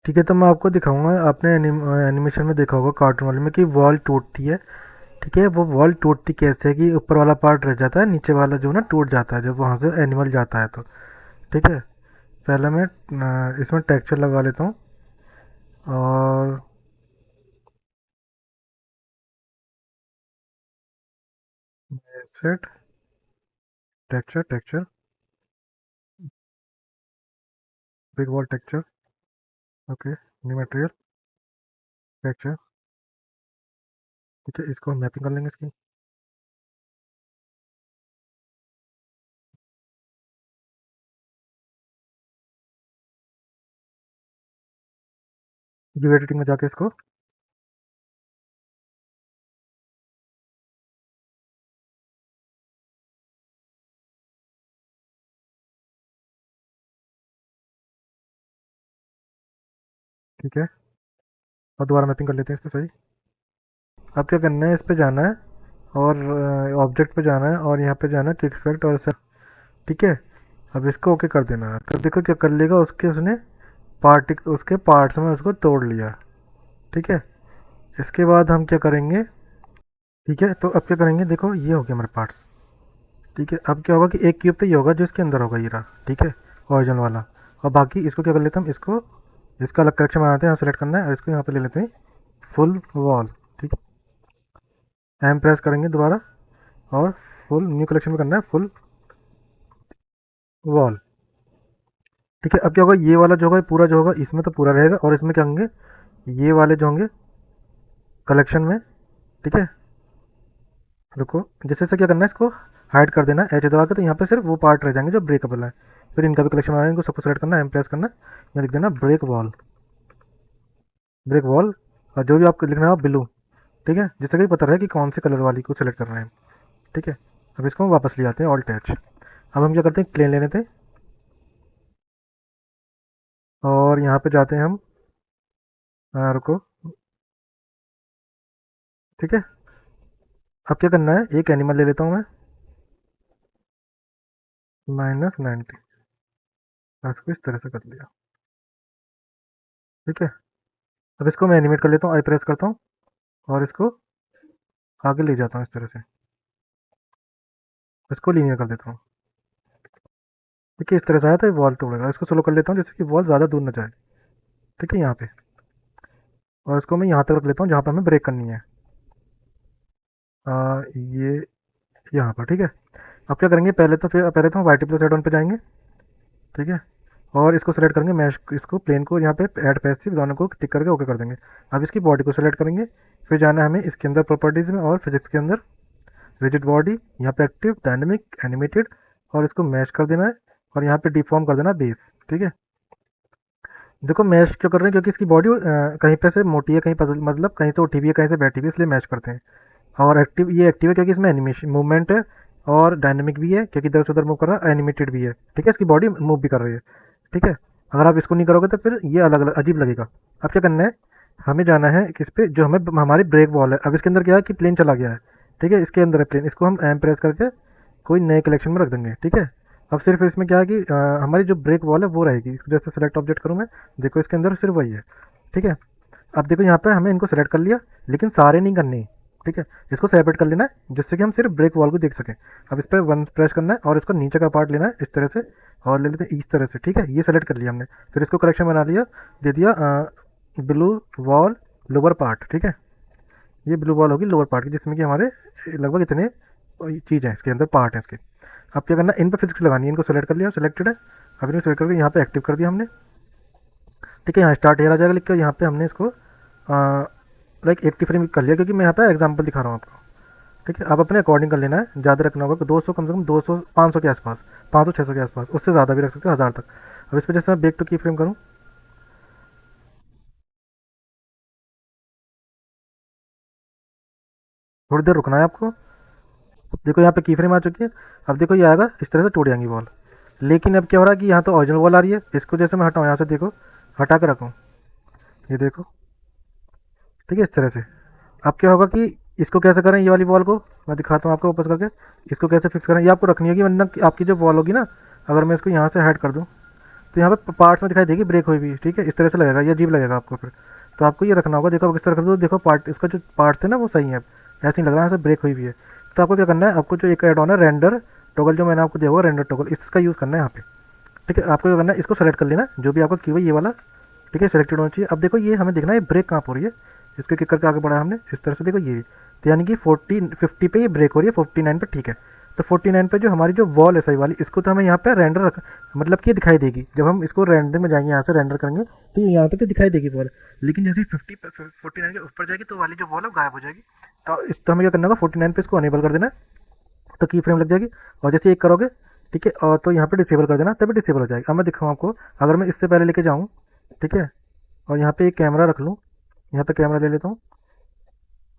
ठीक है, तो मैं आपको दिखाऊंगा। आपने एनिमेशन में देखा होगा कार्टून वाले में कि वॉल टूटती है। ठीक है, वो वॉल टूटती कैसे है कि ऊपर वाला पार्ट रह जाता है, नीचे वाला जो ना टूट जाता है जब वहाँ से एनिमल जाता है तो। ठीक है, पहले मैं इसमें टेक्सचर लगा लेता हूँ। और set texture texture big wall texture. Okay, new material texture. ठीक है, इसको मैपिंग कर लेंगे इसकी। वीडियो एडिटिंग में जाके इसको। ठीक है, और दोबारा मैपिंग कर लेते हैं इस पर। सही। अब क्या करना है, इस पे जाना है और ऑब्जेक्ट पे जाना है और यहाँ पे जाना है क्विक इफेक्ट और सब। ठीक है, अब इसको ओके कर देना है। तो देखो क्या कर लेगा, उसके उसने पार्टिक उसके पार्ट्स में उसको तोड़ लिया। ठीक है, इसके बाद हम क्या करेंगे। ठीक है, तो अब क्या करेंगे, देखो ये हो गया हमारे पार्ट्स। ठीक है, अब क्या होगा कि एक क्यूब तो ये होगा जो इसके अंदर होगा, ये रहा। ठीक है, ओरिजिनल वाला। और बाकी इसको क्या कर लेते हैं हम, इसको इसका अलग कलेक्शन बनाते हैं। यहाँ सेलेक्ट करना है और इसको यहाँ पे ले लेते हैं फुल वॉल। ठीक है, एम प्रेस करेंगे दोबारा और फुल न्यू कलेक्शन में करना है फुल वॉल। ठीक है, अब क्या होगा, ये वाला जो होगा ये पूरा जो होगा इसमें तो पूरा रहेगा, और इसमें क्या होंगे, ये वाले जो होंगे कलेक्शन में। ठीक है, रुको, जैसे से क्या करना है, इसको हाइड कर देना है एच दबा के, तो यहाँ पे सिर्फ वो पार्ट रह जाएंगे जो ब्रेकेबल है। फिर इनका भी कलेक्शन बनाना है, इनको सबको सेलेक्ट करना है, एम प्रेस करना है, यहाँ लिख देना ब्रेक वॉल। ब्रेक वॉल, और जो भी आपको लिखना है ब्लू। ठीक है, जिससे कि पता रहे कि कौन से कलर वाली को सेलेक्ट कर रहे हैं। ठीक है, अब इसको वापस ले आते हैं ऑल्ट एच। अब हम क्या करते हैं, प्लेन ले लेते हैं और यहाँ पे जाते हैं हम। रुको। ठीक है, अब क्या करना है, एक एनिमल ले लेता हूँ मैं, -90। इसको इस तरह से कर लिया। ठीक है, अब इसको मैं एनिमेट कर लेता हूँ, आई प्रेस करता हूँ और इसको आगे ले जाता हूँ इस तरह से। इसको लीनियर कर देता हूँ। ठीक है, इस तरह से आया था, वॉल तोड़ेगा। इसको स्लो कर लेता हूँ जिससे कि वॉल ज़्यादा दूर न जाए। ठीक है, यहाँ पे। और इसको मैं यहाँ तक रख लेता हूँ जहाँ पर हमें ब्रेक करनी है। ये यहाँ पर। ठीक है, अब क्या करेंगे, पहले तो हम वाई प्लस एड ऑन पे जाएंगे। ठीक है, और इसको सेलेक्ट करेंगे मैश, इसको प्लेन को यहाँ पे ऐड पैसिव दोनों को टिक करके ओके कर देंगे। अब इसकी बॉडी को सेलेक्ट करेंगे। फिर जाना है हमें इसके अंदर प्रॉपर्टीज़ में और फिजिक्स के अंदर रिजिड बॉडी, यहाँ पे एक्टिव डायनेमिक एनिमेटेड, और इसको मैश कर देना है और यहाँ पे डिफॉर्म कर देना बेस। ठीक है, देखो मैश क्यों कर रहे हैं, क्योंकि इसकी बॉडी कहीं पे से मोटी है, कहीं मतलब कहीं से उठी हुई है, कहीं से बैठी हुई है, इसलिए मैच करते हैं। और एक्टिव, ये एक्टिव है क्योंकि इसमें एनिमेशन मूवमेंट है, और डायनेमिक भी है क्योंकि इधर से उधर मूव कर रहा है, एनिमेटेड भी है। ठीक है, इसकी बॉडी मूव भी कर रही है। ठीक है, अगर आप इसको नहीं करोगे तो फिर ये अलग अलग अजीब लगेगा। अब क्या करना है, हमें जाना है किस पे, जो हमें हमारी ब्रेक वॉल है। अब इसके अंदर क्या है कि प्लेन चला गया है। ठीक है, इसके अंदर है प्लेन, इसको हम एम प्रेस करके कोई नए कलेक्शन में रख देंगे। ठीक है, अब सिर्फ इसमें क्या है कि हमारी जो ब्रेक वॉल है वो रहेगी। इसको जैसे सेलेक्ट ऑब्जेक्ट करूँ मैं, देखो इसके अंदर सिर्फ वही है। ठीक है, अब देखो यहाँ पे हमने इनको सेलेक्ट कर लिया, लेकिन सारे नहीं करने। ठीक है, इसको सेपरेट कर लेना है जिससे कि हम सिर्फ ब्रेक वॉल को देख सकें। अब इस पर वन प्रेस करना है और इसको नीचे का पार्ट लेना है इस तरह से, और ले लेते हैं इस तरह से। ठीक है, ये सेलेक्ट कर लिया हमने। फिर इसको कलेक्शन बना लिया, दे दिया ब्लू वॉल लोअर पार्ट। ठीक है, ये ब्लू वॉल होगी लोअर पार्ट की, जिसमें कि हमारे लगभग इतने चीज़ हैं इसके अंदर, पार्ट है इसके। अब क्या करना है, इन पर फिजिक्स लगानी है। इनको सेलेक्ट कर लिया, सेलेक्टेड है। अब इनको सेलेक्ट करके यहाँ पे एक्टिव कर दिया हमने। ठीक है, यहाँ स्टार्ट हेयर आ जाएगा लिख कर, यहाँ पे हमने इसको लाइक 80 फ्रेम कर लिया, क्योंकि मैं यहाँ पे एग्जांपल दिखा रहा हूँ आपको। ठीक है, आप अपने अकॉर्डिंग कर लेना है, ज़्यादा रखना होगा तो 200, कम से कम 200 500 के आसपास, 500 600 के आसपास, उससे ज़्यादा भी रख सकते हो, 1000 तक। अब इस पर जैसे मैं बेक टू की फ्रेम करूँ, थोड़ी देर रुकना है आपको। देखो यहाँ पे की फ्रेम आ चुकी है। अब देखो ये आएगा इस तरह से टूट जाएंगी वॉल। लेकिन अब क्या हो रहा है कि यहाँ तो ओरिजिनल वॉल आ रही है, इसको जैसे मैं हटाऊँ यहाँ से, देखो हटा के रखूँ, ये देखो। ठीक है, इस तरह से। अब क्या होगा कि इसको कैसे करें, ये वाली वॉल को मैं दिखाता हूँ आपको वापस करके। इसको कैसे फिक्स करें, ये आपको रखनी होगी, वरना आपकी जो वॉल होगी ना, अगर मैं इसको यहाँ से हाइड कर दूँ, तो यहाँ पे पार्ट्स में दिखाई देगी ब्रेक हुई भी, ठीक है, इस तरह से लगेगा, ये अजीब लगेगा आपको फिर। तो आपको ये रखना होगा, देखो आप किस तरह कर दो, देखो पार्ट इसका जो पार्ट थे ना वो सही है, ऐसे नहीं लग रहा है ऐसे ब्रेक हुई भी है। तो आपको क्या करना है, आपको जो एक एड ऑन है रेंडर टॉगल, जो मैंने आपको दिया होगा रेंडर टॉगल, इसका यूज़ करना है यहाँ पे, ठीक है। आपको क्या करना है, इसको सेलेक्ट कर लेना जो भी आपका की हुआ ये वाला, ठीक है, सेलेक्टेड होना चाहिए। अब देखो ये हमें देखना है ब्रेक कहाँ पर हो रही है, इसके किक करके आगे बढ़ा हमने इस तरह से, देखो ये, तो यानी कि 50 पे ये ब्रेक हो रही है, 49 पे, ठीक है। तो 49 पे जो हमारी जो वॉल है सही वाली, इसको तो हमें यहाँ पे रेंडर रख, मतलब कि दिखाई देगी जब हम इसको रेंडर में जाएंगे, यहाँ से रेंडर करेंगे तो ये यहाँ तक तो दिखाई देगी वॉल। लेकिन जैसे ही 49 के ऊपर जाएगी तो वाली जो वॉल है वो गायब हो जाएगी। तो इस तो हमें क्या करना होगा, 49 पे इसको अनेबल कर देना है, तो की फ्रेम लग जाएगी। और जैसे एक करोगे, ठीक है, और तो यहाँ पे डिसेबल कर देना, तभी डिसेबल हो जाएगी। अब मैं दिखाऊँ आपको, अगर मैं इससे पहले लेके जाऊँ, ठीक है, और यहाँ पे एक कैमरा रख लूँ, यहाँ पे कैमरा ले लेता हूँ,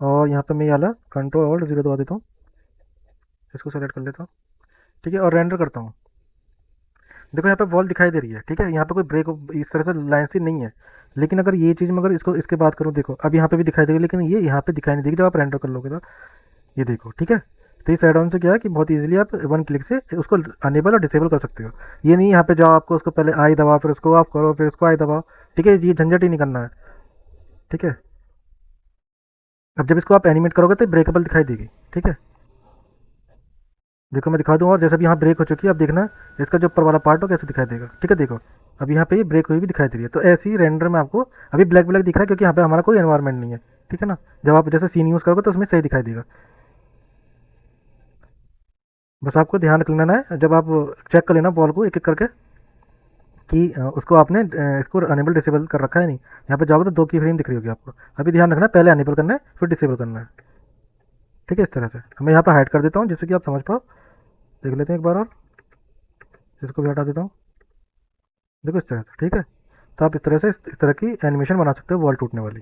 और यहाँ पे मैं ये वाला Ctrl+Alt+0 दबा देता हूँ, इसको सेलेक्ट कर लेता हूँ, ठीक है, और रेंडर करता हूँ। देखो यहाँ पे वॉल दिखाई दे रही है, ठीक है, यहाँ पे कोई ब्रेक इस तरह से लाइन सी नहीं है। लेकिन अगर ये चीज़ में अगर इसको इसके बात करूँ, देखो अब यहाँ पे भी दिखाई देगी, लेकिन ये यहाँ पे दिखाई नहीं देगी जब आप रेंडर कर लोगे तो, ये देखो, ठीक है। तो इस एड ऑन से क्या है कि बहुत इजीली आप वन क्लिक से उसको अनेबल और डिसेबल कर सकते हो। ये नहीं यहाँ पे जाओ, आपको उसको पहले आई दबाओ, फिर उसको ऑफ करो, फिर उसको आई दबाओ, ठीक है, ये झंझट ही नहीं करना है, ठीक है। अब जब इसको आप एनिमेट करोगे तो ब्रेकेबल दिखाई देगी, ठीक है। देखो मैं दिखा दूँ, और जैसे भी यहाँ ब्रेक हो चुकी है, अब देखना इसका जो ऊपर वाला पार्ट हो कैसे दिखाई देगा, ठीक है। देखो अब यहाँ पे ये ब्रेक हुई भी दिखाई दे रही है। तो ऐसे ही रेंडर में आपको अभी ब्लैक ब्लैक दिख रहा है क्योंकि यहाँ पे हमारा कोई एनवायरमेंट नहीं है, ठीक है ना। जब आप जैसे सीन यूज़ करोगे तो उसमें सही दिखाई देगा। बस आपको ध्यान रख लेना है, जब आप चेक कर लेना बॉल को एक एक करके कि उसको आपने इसको अनेबल डिसेबल कर रखा है नहीं। यहाँ पे जाओगे तो दो की फ्रेम दिख रही होगी आपको। अभी ध्यान रखना है, पहले अनेबल करना है फिर डिसेबल करना है, ठीक है। इस तरह से मैं यहाँ पे हाइड कर देता हूँ जिससे कि आप समझ पाओ। देख लेते हैं एक बार और, इसको भी हटा देता हूँ, देखो इस तरह से, ठीक है। तो आप इस तरह से इस तरह की एनिमेशन बना सकते हो वॉल टूटने वाली।